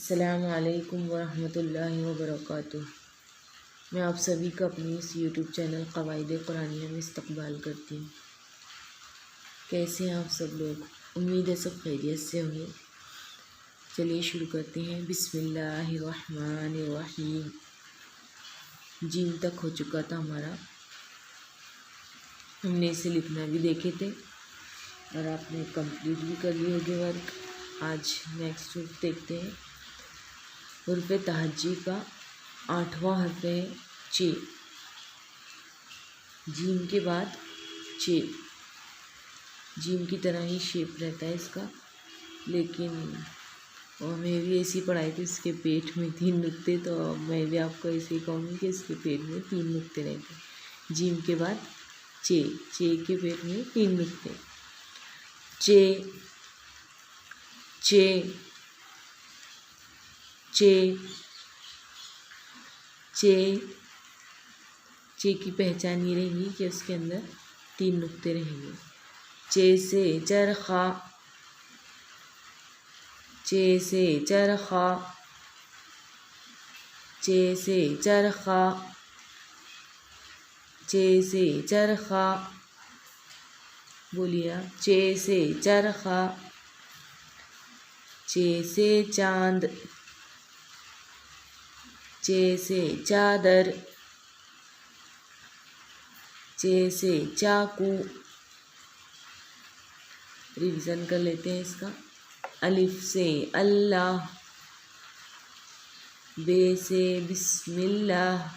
अस्सलामु अलैकुम वरहमतुल्लाहि वबरकातुह। मैं आप सभी का अपने इस यूट्यूब चैनल क़वाइद कुरानिया में इस्तक़बाल करती हूँ। कैसे हैं आप सब लोग? उम्मीद है सब खैरियत से होंगे। चलिए शुरू करते हैं। बिस्मिल्लाहिर्रहमानिर्रहीम। जीम तक हो चुका था हमारा, हमने इसे लिखना भी देखे थे और आपने कंप्लीट भी कर लिए होंगे वर्क। आज नेक्स्ट रूप देखते हैं। हुर्फ़ तहज्जी का 8वां हर्फ है चे। जीम के बाद चे, जीम की तरह ही शेप रहता है इसका, लेकिन हमें भी ऐसी पढ़ाई थी, इसके पेट में 3 नुक्ते, तो मैं भी आपको ऐसे ही कहूँगी कि इसके पेट में 3 नुक्ते रहते हैं। जीम के बाद चे, चे के पेट में 3 नुक्ते। चे चे चे चे चे की पहचान ये रहेगी कि उसके अंदर 3 नुक्ते रहेंगे। चे से चरखा, चे से चरखा, चे से चरखा, चे से चरखा। बोलिए आप। चे से चरखा। चे से चांद, चे से चादर, चे से चाकू। रिवीजन कर लेते हैं इसका। अलिफ से अल्लाह, बे से बिस्मिल्लाह,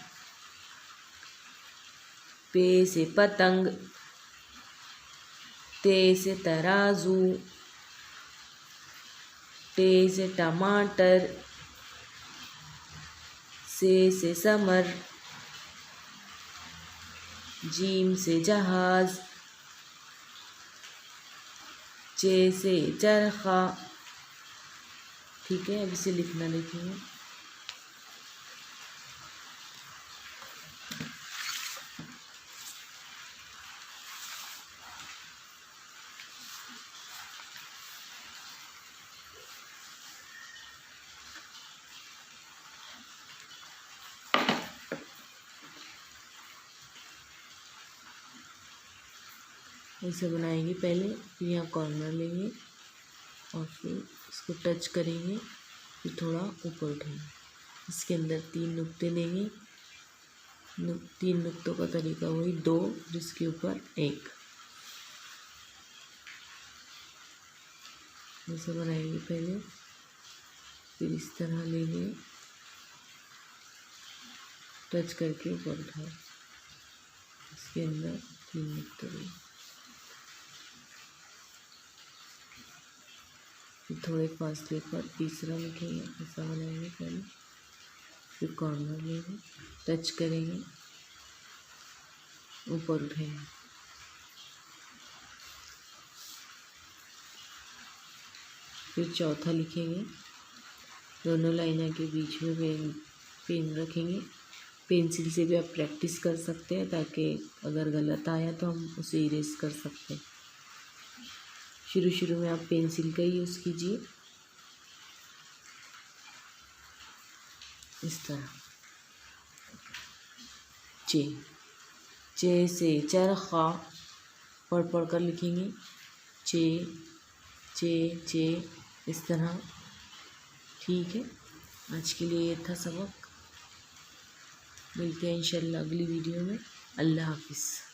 पे से पतंग, ते से तराजू, टे से टमाटर, से समर, जीम से जहाज, चे से चरखा। ठीक है, अब इसे लिखना लिखेंगे। ऐसे बनाएंगे पहले, फिर यहाँ कॉर्नर लेंगे और फिर इसको टच करेंगे, फिर थोड़ा ऊपर उठाएंगे। इसके अंदर 3 नुक्ते लेंगे। 3 नुक्तों का तरीका वही 2, जिसके ऊपर 1। ऐसे बनाएंगे पहले, फिर इस तरह लेंगे, टच करके ऊपर उठाओ। इसके अंदर 3 नुक्ते लेंगे, थोड़े फासले पर तीसरा लिखेंगे। ऐसा बनाएंगे पहले, फिर कॉर्नर लेंगे, टच करेंगे, ऊपर उठाएंगे, फिर चौथा लिखेंगे। दोनों लाइनों के बीच में पेन रखेंगे। पेंसिल से भी आप प्रैक्टिस कर सकते हैं, ताकि अगर गलत आया तो हम उसे इरेज कर सकते हैं। शुरू में आप पेंसिल का ही यूज़ कीजिए, इस तरह। चे, चे से चरखा, पढ़ कर लिखेंगे। चे चे चे, इस तरह। ठीक है, आज के लिए ये था सबक। मिलते हैं इंशाल्लाह अगली वीडियो में। अल्लाह हाफिज़।